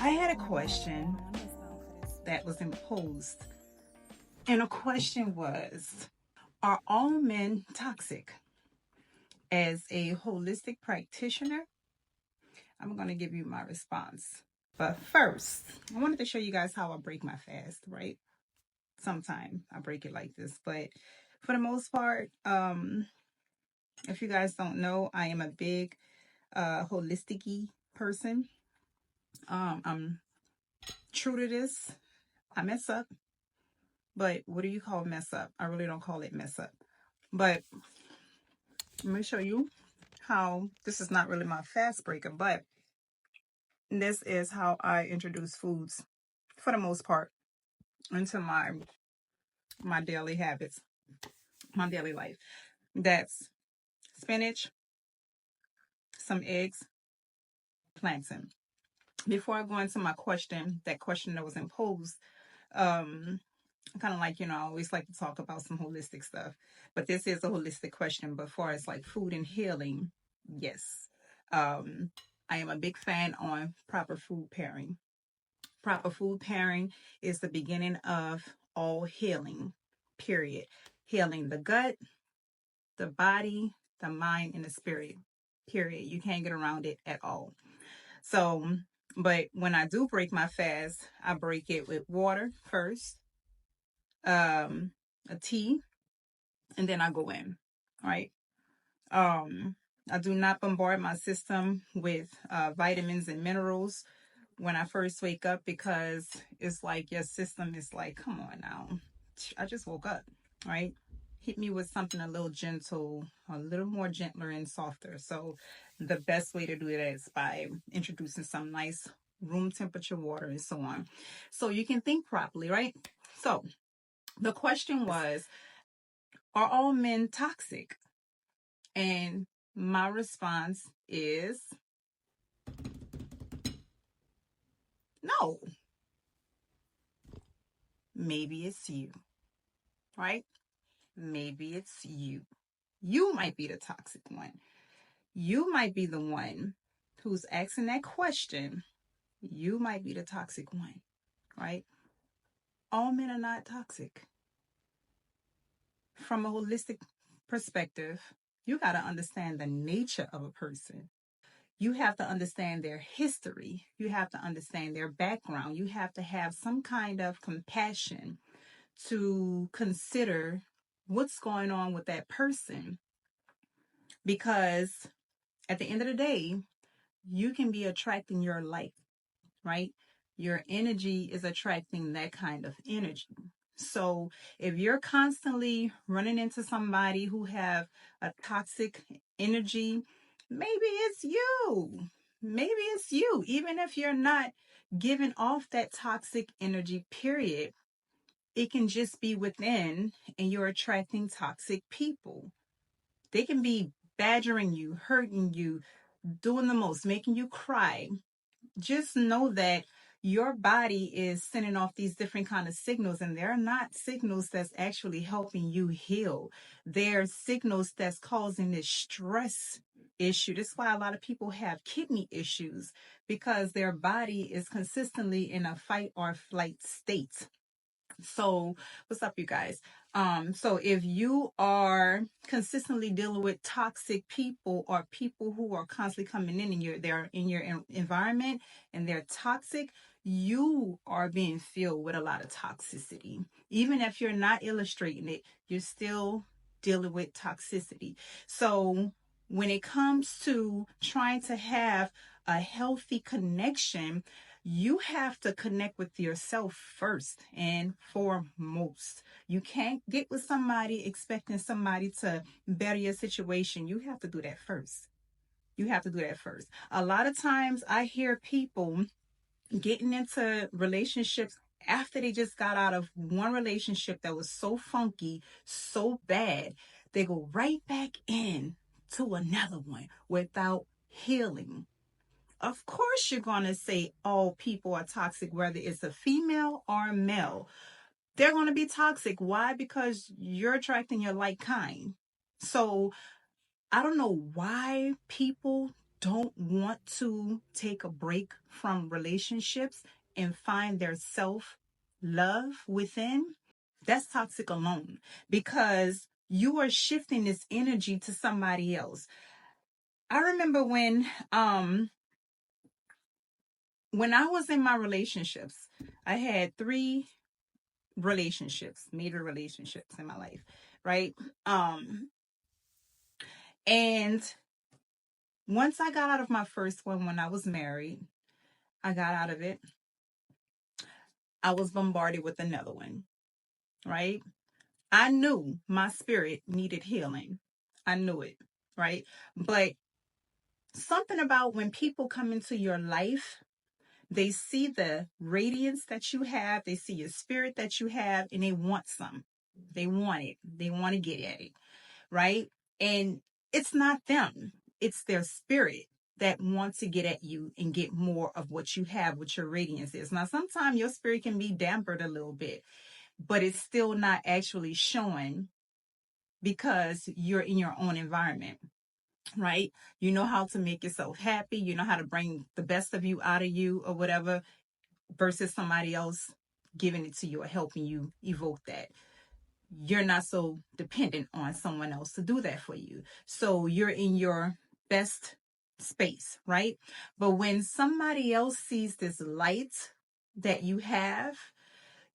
I had a question that was imposed, and the question was, are all men toxic? As a holistic practitioner, I'm going to give you my response. But first, I wanted to show you guys how I break my fast, right? Sometimes I break it like this, but for the most part, if you guys don't know, I am a big holistic person. I'm true to this. I mess up, but what do you call mess up? I really don't call it mess up. But let me show you how this is not really my fast breaker, but this is how I introduce foods for the most part into my daily habits, my daily life. That's spinach, some eggs, plantain. Before I go into my question, that question that was imposed, kind of like, I always like to talk about some holistic stuff, but this is a holistic question. But far as like food and healing, yes. Um, I am a big fan on proper food pairing. Proper food pairing is the beginning of all healing, period. Healing the gut, the body, the mind, and the spirit, period. You can't get around it at all. So, but when I do break my fast, I break it with water first, um, a tea, and then I go in, right? Um, I do not bombard my system with vitamins and minerals when I first wake up, because it's like your system is like, come on now, I just woke up, right? Hit me with something a little gentle, a little more gentler and softer. So the best way to do that is by introducing some nice room temperature water and so on. So you can think properly, right? So the question was, are all men toxic? And my response is no. Maybe it's you, right? Maybe it's you. You might be the toxic one. You might be the one who's asking that question. You might be the toxic one, right? All men are not toxic. From a holistic perspective, you got to understand the nature of a person. You have to understand their history. You have to understand their background. You have to have some kind of compassion to consider what's going on with that person, because at the end of the day, you can be attracting your light, right? Your energy is attracting that kind of energy. So if you're constantly running into somebody who have a toxic energy, maybe it's you. Maybe it's you. Even if you're not giving off that toxic energy, period, it can just be within, and you're attracting toxic people. They can be badgering you, hurting you, doing the most, making you cry. Just know that your body is sending off these different kind of signals, and they're not signals that's actually helping you heal. They're signals that's causing this stress issue. That's why a lot of people have kidney issues, because their body is consistently in a fight or flight state. So, what's up, you guys? So if you are consistently dealing with toxic people, or people who are constantly coming in and they're in your environment and they're toxic, you are being filled with a lot of toxicity. Even if you're not illustrating it, you're still dealing with toxicity. So when it comes to trying to have a healthy connection, you have to connect with yourself first and foremost. You can't get with somebody expecting somebody to better your situation. You have to do that first. You have to do that first. A lot of times I hear people getting into relationships after they just got out of one relationship that was so funky, so bad, they go right back in to another one without healing. Of course, you're going to say all people are toxic, whether it's a female or a male. They're going to be toxic. Why? Because you're attracting your like kind. So I don't know why people don't want to take a break from relationships and find their self love within, that's toxic alone, because you are shifting this energy to somebody else. I remember when I was in my relationships, I had three relationships, major relationships in my life, right? And once I got out of my first one, when I was married, I got out of it. I was bombarded with another one, right? I knew my spirit needed healing. I knew it, right? But something about when people come into your life, they see the radiance that you have, they see your spirit that you have, and they want some. They want it. They want to get at it, right? And it's not them, it's their spirit that wants to get at you and get more of what you have, what your radiance is. Now, sometimes your spirit can be dampered a little bit, but it's still not actually showing because you're in your own environment, right? You know how to make yourself happy, you know how to bring the best of you out of you or whatever, versus somebody else giving it to you or helping you evoke that. You're not so dependent on someone else to do that for you. So you're in your best space, right? But when somebody else sees this light that you have,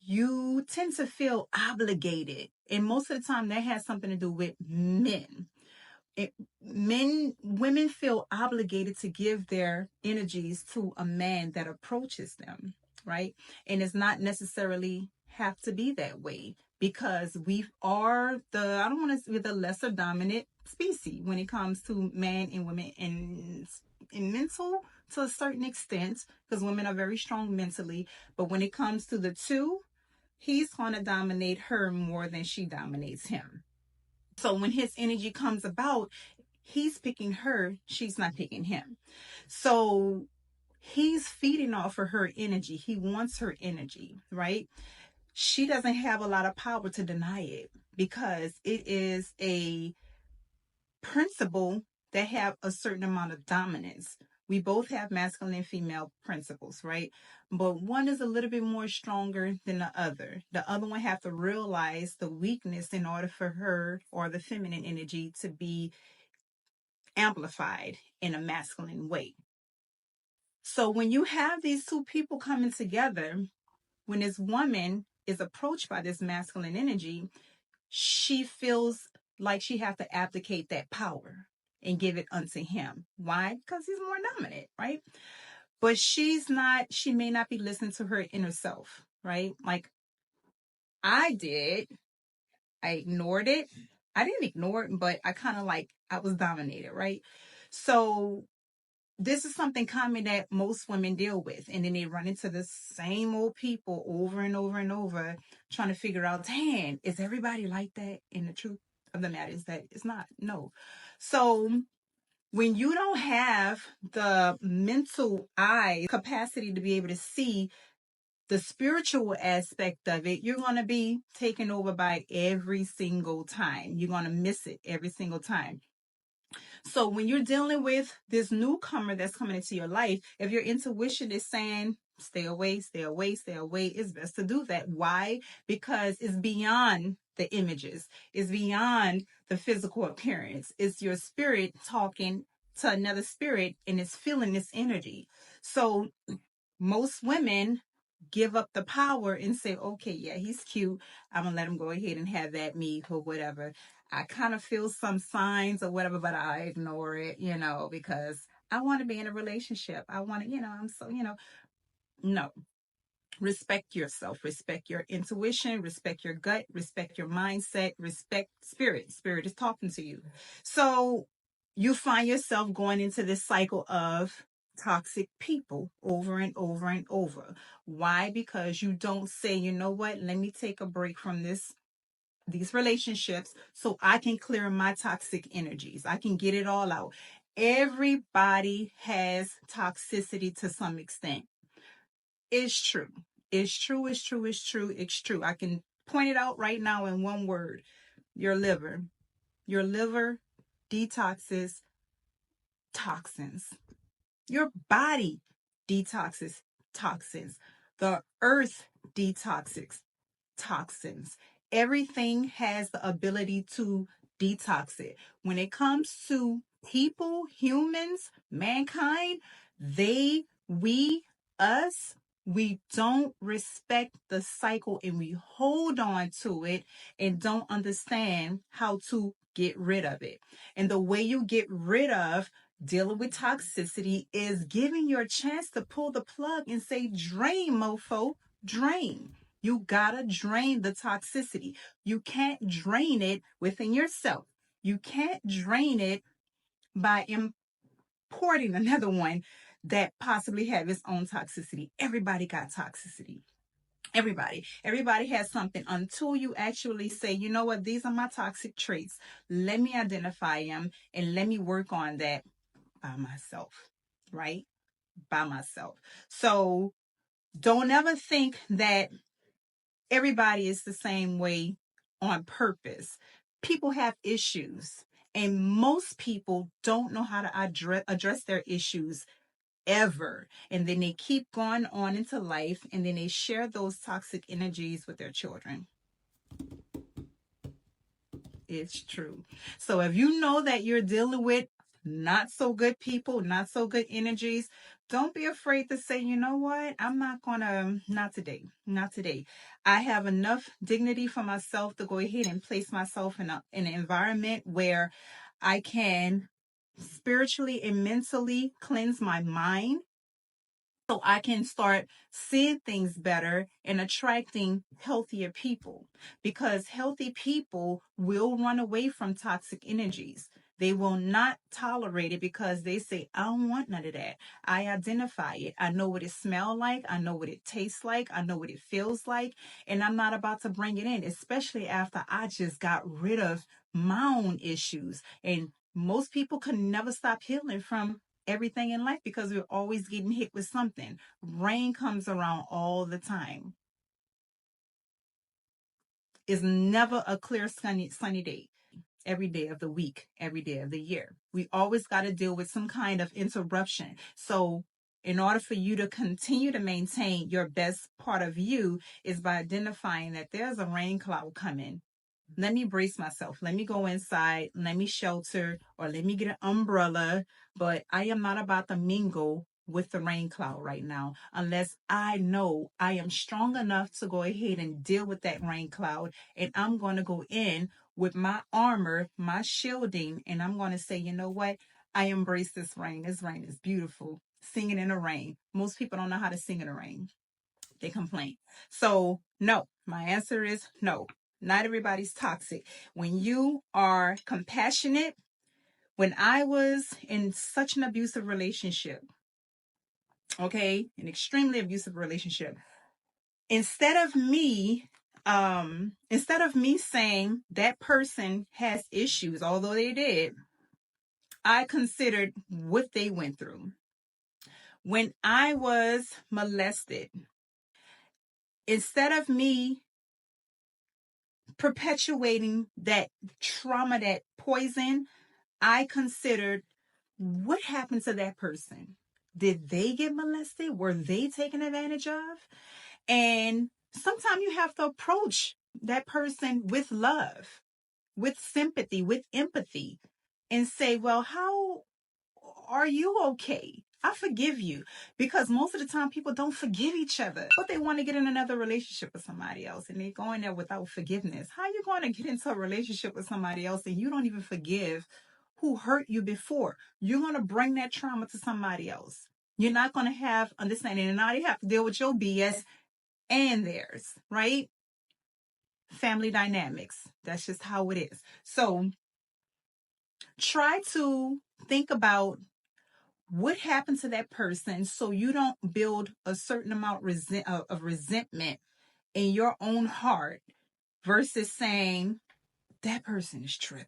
you tend to feel obligated. And most of the time, that has something to do with men. Women feel obligated to give their energies to a man that approaches them, right? And it's not necessarily have to be that way, because we are I don't want to say the lesser dominant species when it comes to man and women in mental, to a certain extent, because women are very strong mentally. But when it comes to the two, he's going to dominate her more than she dominates him. So when his energy comes about, he's picking her, she's not picking him. So he's feeding off of her energy. He wants her energy, right? She doesn't have a lot of power to deny it, because it is a principle that have a certain amount of dominance. We both have masculine and female principles, right? But one is a little bit more stronger than the other. The other one have to realize the weakness in order for her, or the feminine energy, to be amplified in a masculine way. So when you have these two people coming together, when this woman is approached by this masculine energy, she feels like she has to abdicate that power and give it unto him. Why? Because he's more dominant, right? But she may not be listening to her inner self, right? Like I did. I ignored it. I didn't ignore it, but I was dominated, right? So this is something common that most women deal with. And then they run into the same old people over and over and over, trying to figure out, dang, is everybody like that? And the truth of the matter is that it's not. No. So when you don't have the mental eye capacity to be able to see the spiritual aspect of it, you're going to be taken over by it every single time. You're going to miss it every single time. So when you're dealing with this newcomer that's coming into your life, if your intuition is saying, stay away, stay away, stay away, it's best to do that. Why? Because it's beyond the images. It's beyond the physical appearance. It's your spirit talking to another spirit, and it's feeling this energy. So most women give up the power and say, okay, yeah, he's cute. I'm going to let him go ahead and have that me or whatever. I kind of feel some signs or whatever, but I ignore it, because I want to be in a relationship. I want to, I'm so, no. Respect yourself, respect your intuition, respect your gut, respect your mindset, respect spirit. Spirit is talking to you. So you find yourself going into this cycle of toxic people over and over and over. Why? Because you don't say, you know what, let me take a break from these relationships so I can clear my toxic energies. I can get it all out. Everybody has toxicity to some extent. It's true. It's true. It's true. It's true. It's true. I can point it out right now in one word. Your liver. Your liver detoxes toxins. Your body detoxes toxins. The earth detoxes toxins. Everything has the ability to detox it. When it comes to people, humans, mankind, us, we don't respect the cycle and we hold on to it and don't understand how to get rid of it. And the way you get rid of dealing with toxicity is giving you a chance to pull the plug and say, drain, mofo, drain. You gotta drain the toxicity. You can't drain it within yourself. You can't drain it by importing another one that possibly have its own toxicity. Everybody got toxicity. Everybody has something until you actually say, you know what, these are my toxic traits. Let me identify them and let me work on that by myself, right? By myself. So don't ever think that everybody is the same way on purpose. People have issues, and most people don't know how to address their issues ever. And then they keep going on into life, and then they share those toxic energies with their children. It's true. So if you know that you're dealing with not so good people, not so good energies, don't be afraid to say, you know what? I'm not gonna, not today, not today. I have enough dignity for myself to go ahead and place myself in an environment where I can spiritually and mentally cleanse my mind so I can start seeing things better and attracting healthier people, because healthy people will run away from toxic energies. They will not tolerate it because they say, I don't want none of that. I identify it. I know what it smells like. I know what it tastes like. I know what it feels like. And I'm not about to bring it in, especially after I just got rid of my own issues. And most people can never stop healing from everything in life because we're always getting hit with something. Rain comes around all the time. It's never a clear sunny day. Every day of the week, every day of the year. We always got to deal with some kind of interruption. So in order for you to continue to maintain your best part of you is by identifying that there's a rain cloud coming. Let me brace myself. Let me go inside. Let me shelter, or let me get an umbrella. But I am not about to mingle with the rain cloud right now unless I know I am strong enough to go ahead and deal with that rain cloud. And I'm going to go in with my armor, my shielding, and I'm going to say, you know what? I embrace this rain. This rain is beautiful. Singing in the rain. Most people don't know how to sing in the rain. They complain. So, no, my answer is no. Not everybody's toxic. When you are compassionate, when I was in such an abusive relationship, okay, an extremely abusive relationship, instead of me saying that person has issues, although they did, I considered what they went through. When I was molested, instead of me perpetuating that trauma, that poison, I considered what happened to that person. Did they get molested? Were they taken advantage of? And sometimes you have to approach that person with love, with sympathy, with empathy, and say, well, how are you okay? I forgive you. Because most of the time people don't forgive each other, but they want to get in another relationship with somebody else and they're going there without forgiveness. How are you going to get into a relationship with somebody else and you don't even forgive who hurt you before? You're going to bring that trauma to somebody else. You're not going to have understanding, and now you have to deal with your BS and theirs, right? Family dynamics. That's just how it is. So try to think about what happened to that person so you don't build a certain amount of resentment in your own heart versus saying that person is tripping.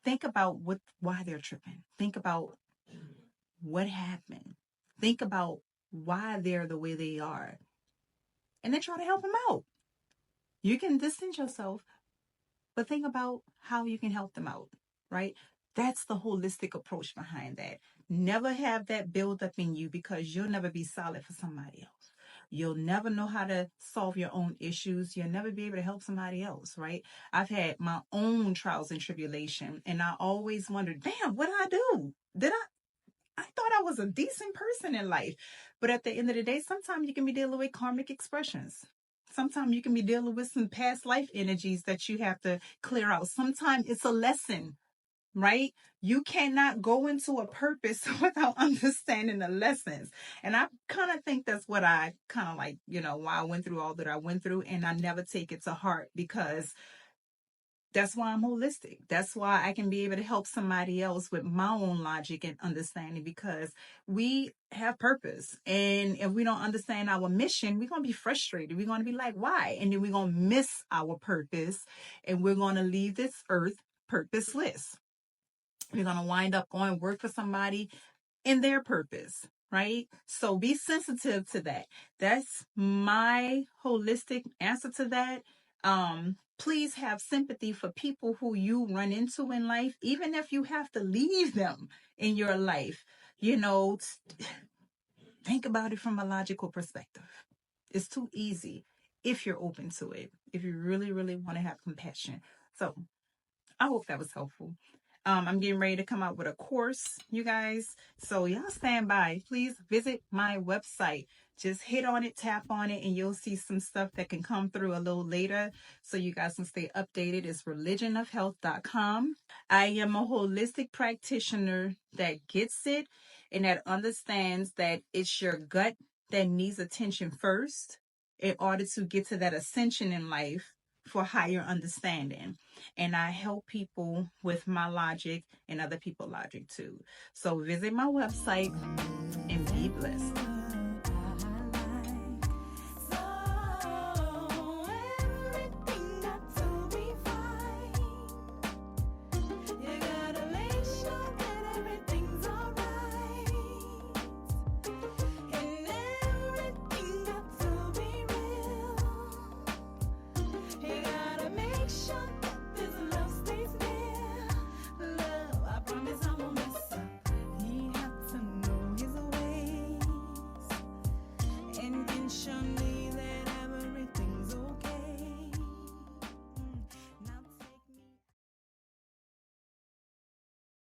Think about why they're tripping. Think about what happened. Think about why they're the way they are. And then try to help them out. You can distance yourself, but think about how you can help them out, right? That's the holistic approach behind that. Never have that build up in you, because you'll never be solid for somebody else. You'll never know how to solve your own issues. You'll never be able to help somebody else, right? I've had my own trials and tribulation, and I always wondered, damn, what did I do? I thought I was a decent person in life. But at the end of the day, sometimes you can be dealing with karmic expressions. Sometimes you can be dealing with some past life energies that you have to clear out. Sometimes it's a lesson, right? You cannot go into a purpose without understanding the lessons. And I kind of think that's what I kind of like, why I went through all that I went through. And I never take it to heart, because that's why I'm holistic. That's why I can be able to help somebody else with my own logic and understanding, because we have purpose. And if we don't understand our mission, we're going to be frustrated. We're going to be like, why? And then we're going to miss our purpose, and we're going to leave this earth purposeless. We're going to wind up going work for somebody in their purpose, right? So be sensitive to that. That's my holistic answer to that. Please have sympathy for people who you run into in life, even if you have to leave them in your life. Think about it from a logical perspective. It's too easy if you're open to it, if you really, really want to have compassion. So I hope that was helpful. I'm getting ready to come out with a course, you guys. So y'all stand by. Please visit my website. Just hit on it, tap on it, and you'll see some stuff that can come through a little later, so you guys can stay updated. It's religionofhealth.com. I am a holistic practitioner that gets it and that understands that it's your gut that needs attention first in order to get to that ascension in life for higher understanding. And I help people with my logic and other people's logic too. So visit my website and be blessed.